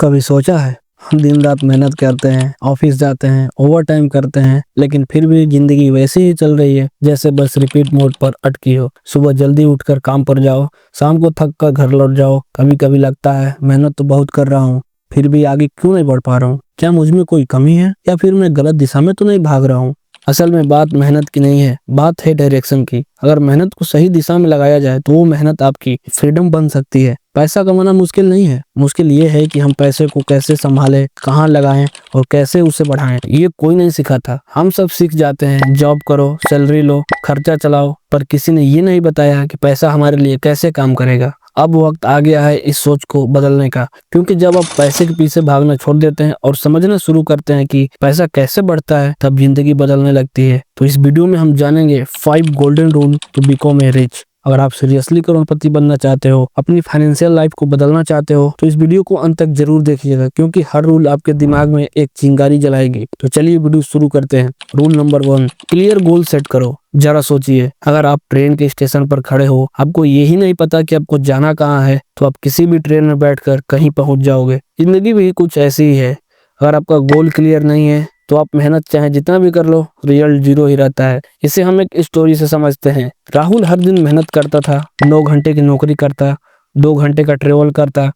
कभी सोचा है हम दिन रात मेहनत करते हैं, ऑफिस जाते हैं, ओवर टाइम करते हैं, लेकिन फिर भी जिंदगी वैसी ही चल रही है जैसे बस रिपीट मोड पर अटकी हो। सुबह जल्दी उठकर काम पर जाओ, शाम को थक कर घर लौट जाओ। कभी कभी लगता है मेहनत तो बहुत कर रहा हूँ, फिर भी आगे क्यों नहीं बढ़ पा रहा हूँ। क्या मुझ में कोई कमी है या फिर मैं गलत दिशा में तो नहीं भाग रहा हूँ। असल में बात मेहनत की नहीं है, बात है डायरेक्शन की। अगर मेहनत को सही दिशा में लगाया जाए तो वो मेहनत आपकी फ्रीडम बन सकती है। पैसा कमाना मुश्किल नहीं है, मुश्किल ये है कि हम पैसे को कैसे संभालें, कहाँ लगाएं और कैसे उसे बढ़ाएं। ये कोई नहीं सिखाता। हम सब सीख जाते हैं, जॉब करो, सैलरी लो, खर्चा चलाओ, पर किसी ने ये नहीं बताया कि पैसा हमारे लिए कैसे काम करेगा। अब वक्त आ गया है इस सोच को बदलने का, क्योंकि जब आप पैसे के पीछे भागना छोड़ देते हैं और समझना शुरू करते हैं कि पैसा कैसे बढ़ता है, तब जिंदगी बदलने लगती है। तो इस वीडियो में हम जानेंगे 5 golden rule to become a rich. अगर आप सीरियसली करोड़पति बनना चाहते हो, अपनी फाइनेंशियल लाइफ को बदलना चाहते हो, तो इस वीडियो को अंत तक जरूर देखिएगा, क्योंकि हर रूल आपके दिमाग में एक चिंगारी जलाएगी। तो चलिए वीडियो शुरू करते हैं। Rule number 1, clear goal set करो। जरा सोचिए, अगर आप ट्रेन के स्टेशन पर खड़े हो, आपको यही नहीं पता कि आपको जाना कहाँ है, तो आप किसी भी ट्रेन में बैठकर कहीं पहुंच जाओगे। जिंदगी भी कुछ ऐसी ही है। अगर आपका गोल क्लियर नहीं है तो आप मेहनत चाहे जितना भी कर लो, रिजल्ट जीरो ही रहता है। इसे हम एक स्टोरी से समझते हैं। राहुल हर दिन मेहनत करता था, 9 घंटे की नौकरी करता, 2 घंटे का ट्रेवल करता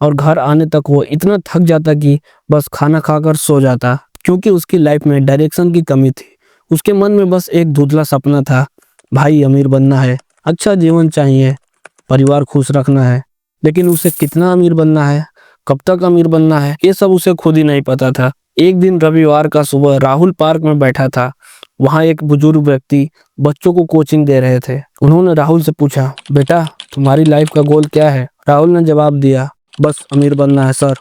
और घर आने तक वो इतना थक जाता कि बस खाना खाकर सो जाता, क्योंकि उसकी लाइफ में डायरेक्शन की कमी थी। उसके मन में बस एक धुंधला सपना था, भाई अमीर बनना है, अच्छा जीवन चाहिए, परिवार खुश रखना है। लेकिन उसे कितना अमीर बनना है, कब तक अमीर बनना है, ये सब उसे खुद ही नहीं पता था। एक दिन रविवार का सुबह राहुल पार्क में बैठा था। वहाँ एक बुजुर्ग व्यक्ति बच्चों को कोचिंग दे रहे थे। उन्होंने राहुल से पूछा, बेटा तुम्हारी लाइफ का गोल क्या है। राहुल ने जवाब दिया, बस अमीर बनना है सर।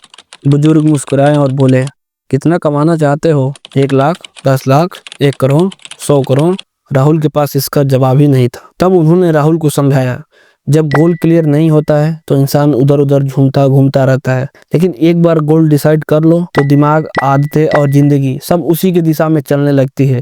बुजुर्ग मुस्कुराए और बोले, कितना कमाना चाहते हो, 1 लाख, 10 लाख, 1 करोड़, 100 करोड़। राहुल के पास इसका जवाब ही नहीं था। तब उन्होंने राहुल को समझाया, जब गोल क्लियर नहीं होता है तो इंसान उधर उधर झूमता घूमता रहता है, लेकिन एक बार गोल डिसाइड कर लो तो दिमाग, आदतें और जिंदगी सब उसी की दिशा में चलने लगती है।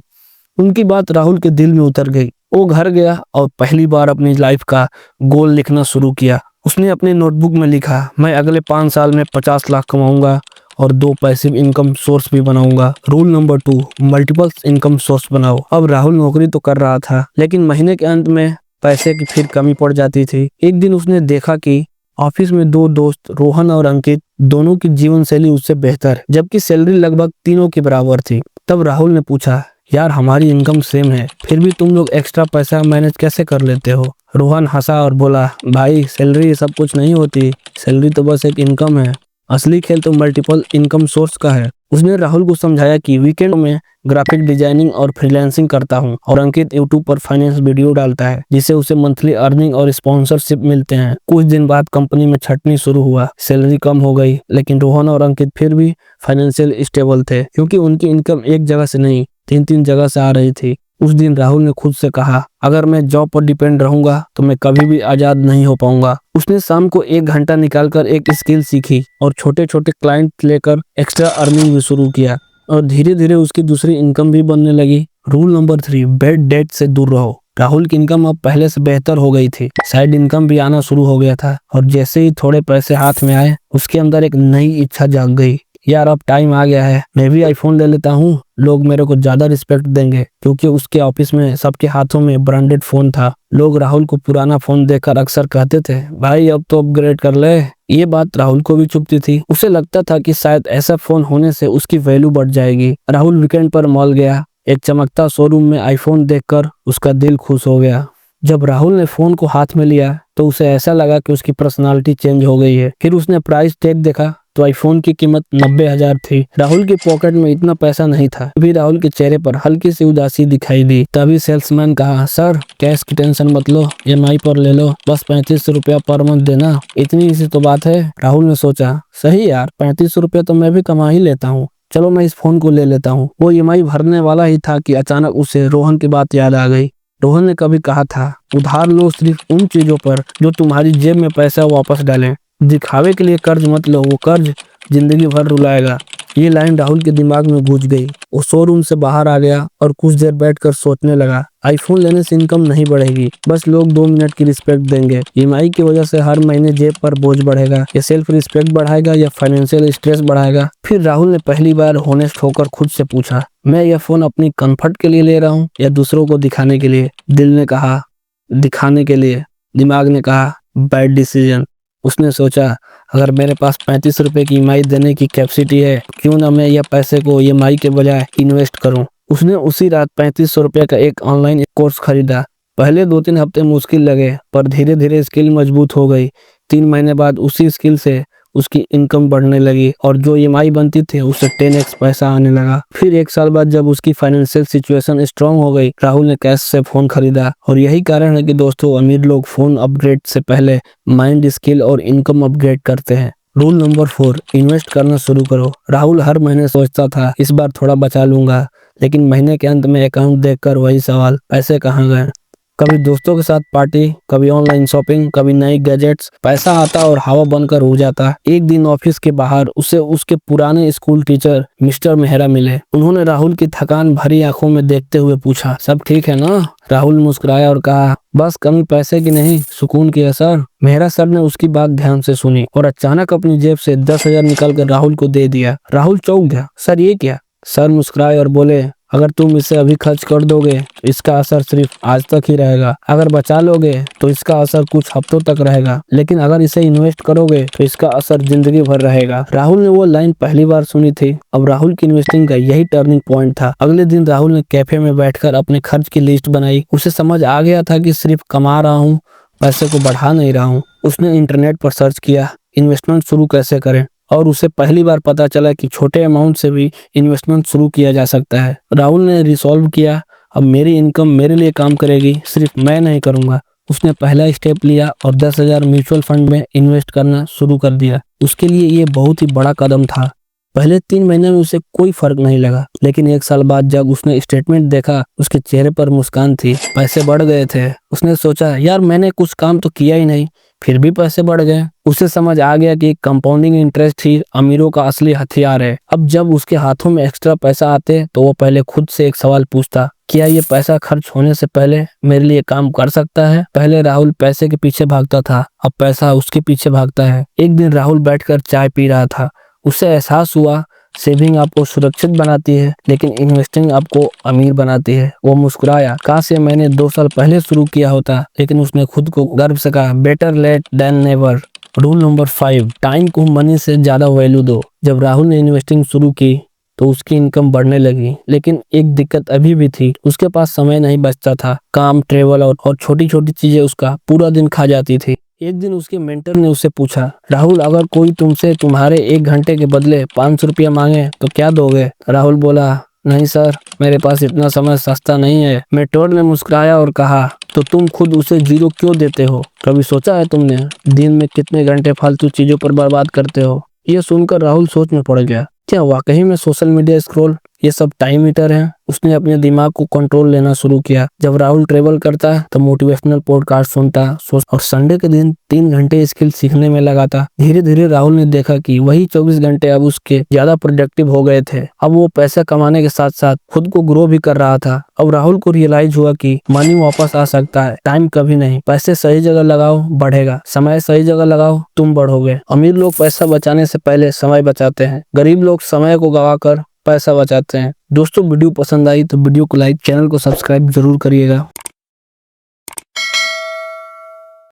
उनकी बात राहुल के दिल में उतर गई। वो घर गया और पहली बार अपनी लाइफ का गोल लिखना शुरू किया। उसने अपनी नोटबुक में लिखा, मैं अगले 5 साल में 50 लाख कमाऊंगा और 2 पैसिव इनकम सोर्स भी बनाऊंगा। Rule number 2, multiple income source बनाओ। अब राहुल नौकरी तो कर रहा था, लेकिन महीने के अंत में पैसे की फिर कमी पड़ जाती थी। एक दिन उसने देखा कि ऑफिस में 2 दोस्त रोहन और अंकित, दोनों की जीवन शैली उससे बेहतर है, जबकि सैलरी लगभग तीनों की बराबर थी। तब राहुल ने पूछा, यार हमारी इनकम सेम है, फिर भी तुम लोग एक्स्ट्रा पैसा मैनेज कैसे कर लेते हो। रोहन हंसा और बोला, भाई सैलरी सब कुछ नहीं होती, सैलरी तो बस एक इनकम है, असली खेल तो मल्टीपल इनकम सोर्स का है। उसने राहुल को समझाया कि वीकेंड में ग्राफिक डिजाइनिंग और फ्रीलांसिंग करता हूँ और अंकित यूट्यूब पर फाइनेंस वीडियो डालता है, जिससे उसे मंथली अर्निंग और स्पॉन्सरशिप मिलते हैं। कुछ दिन बाद कंपनी में छटनी शुरू हुआ, सैलरी कम हो गई, लेकिन रोहन और अंकित फिर भी फाइनेंशियल स्टेबल थे, क्योंकि उनकी इनकम एक जगह से नहीं 3-3 जगह से आ रही थी। उस दिन राहुल ने खुद से कहा, अगर मैं जॉब पर डिपेंड रहूंगा तो मैं कभी भी आजाद नहीं हो पाऊंगा। उसने शाम को 1 घंटा निकालकर एक स्किल सीखी और छोटे छोटे क्लाइंट लेकर एक्स्ट्रा अर्निंग भी शुरू किया, और धीरे धीरे उसकी दूसरी इनकम भी बनने लगी। रूल नंबर 3, बैड डेट से दूर रहो। राहुल की इनकम अब पहले से बेहतर हो गई थी, साइड इनकम भी आना शुरू हो गया था, और जैसे ही थोड़े पैसे हाथ में आए, उसके अंदर एक नई इच्छा जाग गई, यार अब टाइम आ गया है, मैं भी आईफोन ले लेता हूँ, लोग मेरे को ज्यादा रिस्पेक्ट देंगे। क्योंकि उसके ऑफिस में सबके हाथों में ब्रांडेड फोन था। लोग राहुल को पुराना फोन देखकर अक्सर कहते थे, भाई अब तो अपग्रेड कर ले। ये बात राहुल को भी चुभती थी। उसे लगता था कि शायद ऐसा फोन होने से उसकी वैल्यू बढ़ जाएगी। राहुल वीकेंड पर मॉल गया। एक चमकता शोरूम में आईफोन देखकर उसका दिल खुश हो गया। जब राहुल ने फोन को हाथ में लिया तो उसे ऐसा लगा कि उसकी पर्सनालिटी चेंज हो गई है। फिर उसने प्राइस टैग देखा तो आईफोन की कीमत 90,000 थी। राहुल के पॉकेट में इतना पैसा नहीं था। अभी राहुल के चेहरे पर हल्की सी उदासी दिखाई दी। तभी सेल्समैन कहा, सर कैश की टेंशन मत लो, EMI पर ले लो, बस 35 रुपया पर मंथ देना, इतनी सी तो बात है। राहुल ने सोचा, सही यार, 35 रुपया तो मैं भी कमा ही लेता हूँ, चलो मैं इस फोन को ले लेता हूँ। वो EMI भरने वाला ही था कि अचानक उसे रोहन की बात याद आ गई। रोहन ने कभी कहा था, उधार लो सिर्फ उन चीजों पर जो तुम्हारी जेब में पैसा वापस डालें, दिखावे के लिए कर्ज मत लो, वो कर्ज जिंदगी भर रुलाएगा। ये लाइन राहुल के दिमाग में गूंज गई। वो शोरूम से बाहर आ गया और कुछ देर बैठकर सोचने लगा, आईफोन लेने से इनकम नहीं बढ़ेगी, बस लोग 2 मिनट की रिस्पेक्ट देंगे। ईएमआई की वजह से हर महीने जेब पर बोझ बढ़ेगा। ये सेल्फ रिस्पेक्ट बढ़ाएगा या फाइनेंशियल स्ट्रेस बढ़ाएगा? फिर राहुल ने पहली बार होनेस्ट होकर खुद से पूछा, मैं यह फोन अपनी कंफर्ट के लिए ले रहा हूँ या दूसरों को दिखाने के लिए? दिल ने कहा दिखाने के लिए। दिमाग ने कहा बैड डिसीजन। उसने सोचा, अगर मेरे पास 35 रुपए की ईएमआई देने की कैपेसिटी है, क्यों ना मैं यह पैसे को ईएमआई के बजाय इन्वेस्ट करूं। उसने उसी रात 3500 रुपए का एक ऑनलाइन कोर्स खरीदा। पहले 2-3 हफ्ते मुश्किल लगे, पर धीरे धीरे स्किल मजबूत हो गई। 3 महीने बाद उसी स्किल से उसकी इनकम बढ़ने लगी और जो ईएमआई बनती थी उससे 10x पैसा आने लगा। फिर 1 साल बाद जब उसकी फाइनेंशियल सिचुएशन स्ट्रांग हो गई, राहुल ने कैश से फोन खरीदा। और यही कारण है कि दोस्तों, अमीर लोग फोन अपग्रेड से पहले माइंड, स्किल और इनकम अपग्रेड करते हैं। रूल नंबर 4, इन्वेस्ट करना शुरू करो। राहुल हर महीने सोचता था, इस बार थोड़ा बचा लूंगा, लेकिन महीने के अंत में अकाउंट देखकर वही सवाल, पैसे कहाँ गए? कभी दोस्तों के साथ पार्टी, कभी ऑनलाइन शॉपिंग, कभी नए गैजेट्स। पैसा आता और हवा बनकर उड़ जाता। एक दिन ऑफिस के बाहर उसे उसके पुराने स्कूल टीचर मिस्टर मेहरा मिले। उन्होंने राहुल की थकान भरी आंखों में देखते हुए पूछा, सब ठीक है ना? राहुल मुस्कुराया और कहा, बस कमी पैसे की नहीं, सुकून की है सर। मेहरा सर ने उसकी बात ध्यान से सुनी और अचानक अपनी जेब से 10,000 निकालकर राहुल को दे दिया। राहुल चौंक गया, सर ये क्या? सर मुस्कुराए और बोले, अगर तुम इसे अभी खर्च कर दोगे तो इसका असर सिर्फ आज तक ही रहेगा। अगर बचा लोगे तो इसका असर कुछ हफ्तों तक रहेगा, लेकिन अगर इसे इन्वेस्ट करोगे तो इसका असर जिंदगी भर रहेगा। राहुल ने वो लाइन पहली बार सुनी थी। अब राहुल की इन्वेस्टिंग का यही टर्निंग पॉइंट था। अगले दिन राहुल ने कैफे में बैठकर अपने खर्च की लिस्ट बनाई। उसे समझ आ गया था कि सिर्फ कमा रहा हूँ, पैसे को बढ़ा नहीं रहा हूँ। उसने इंटरनेट पर सर्च किया, इन्वेस्टमेंट शुरू कैसे करें, और उसे पहली बार पता चला कि छोटे अमाउंट से भी इन्वेस्टमेंट शुरू किया जा सकता है। राहुल ने रिसॉल्व किया, अब मेरी इनकम मेरे लिए काम करेगी, सिर्फ मैं नहीं करूंगा। उसने पहला स्टेप लिया और 10,000 म्यूचुअल फंड में इन्वेस्ट करना शुरू कर दिया। उसके लिए ये बहुत ही बड़ा कदम था। पहले 3 महीने में उसे कोई फर्क नहीं लगा, लेकिन 1 साल बाद जब उसने स्टेटमेंट देखा, उसके चेहरे पर मुस्कान थी। पैसे बढ़ गए थे। उसने सोचा, यार मैंने कुछ काम तो किया ही नहीं, फिर भी पैसे बढ़ गए। उसे समझ आ गया कि कंपाउंडिंग इंटरेस्ट ही अमीरों का असली हथियार है। अब जब उसके हाथों में एक्स्ट्रा पैसा आते तो वो पहले खुद से एक सवाल पूछता, क्या ये पैसा खर्च होने से पहले मेरे लिए काम कर सकता है? पहले राहुल पैसे के पीछे भागता था, अब पैसा उसके पीछे भागता है। एक दिन राहुल बैठकर चाय पी रहा था। उसे एहसास हुआ, सेविंग आपको सुरक्षित बनाती है, लेकिन इन्वेस्टिंग आपको अमीर बनाती है। वो मुस्कुराया, काश ये मैंने 2 साल पहले शुरू किया होता। लेकिन उसने खुद को गर्व से कहा, better late than never. Rule number 5, time को मनी से ज्यादा वैल्यू दो। जब राहुल ने इन्वेस्टिंग शुरू की तो उसकी इनकम बढ़ने लगी, लेकिन एक दिक्कत अभी भी थी, उसके पास समय नहीं बचता था। काम, ट्रेवल और छोटी छोटी चीजें उसका पूरा दिन खा जाती थी। एक दिन उसके मेंटर ने उससे पूछा, राहुल अगर कोई तुमसे तुम्हारे 1 घंटे के बदले 500 रुपया मांगे तो क्या दोगे? राहुल बोला, नहीं सर, मेरे पास इतना समय सस्ता नहीं है। मेंटर ने मुस्कुराया और कहा, तो तुम खुद उसे 0 क्यों देते हो? कभी सोचा है तुमने दिन में कितने घंटे फालतू चीजों पर बर्बाद करते हो? यह सुनकर राहुल सोच में पड़ गया, क्या वाकई में सोशल मीडिया स्क्रॉल ये सब टाइम ईटर है? उसने अपने दिमाग को कंट्रोल लेना शुरू किया। जब राहुल ट्रेवल करता तो मोटिवेशनल पॉडकास्ट सुनता और संडे के दिन 3 घंटे स्किल सीखने में लगाता। धीरे धीरे राहुल ने देखा कि वही 24 घंटे अब उसके ज्यादा प्रोडक्टिव हो गए थे। अब वो पैसा कमाने के साथ साथ खुद को ग्रो भी कर रहा था। अब राहुल को रियलाइज हुआ कि मनी वापस आ सकता है, टाइम कभी नहीं। पैसे सही जगह लगाओ, बढ़ेगा। समय सही जगह लगाओ, तुम बढ़ोगे। अमीर लोग पैसा बचाने से पहले समय बचाते हैं, गरीब लोग समय को गवाकर पैसा बचाते हैं। दोस्तों, वीडियो पसंद आई तो वीडियो को लाइक, चैनल को सब्सक्राइब जरूर करिएगा।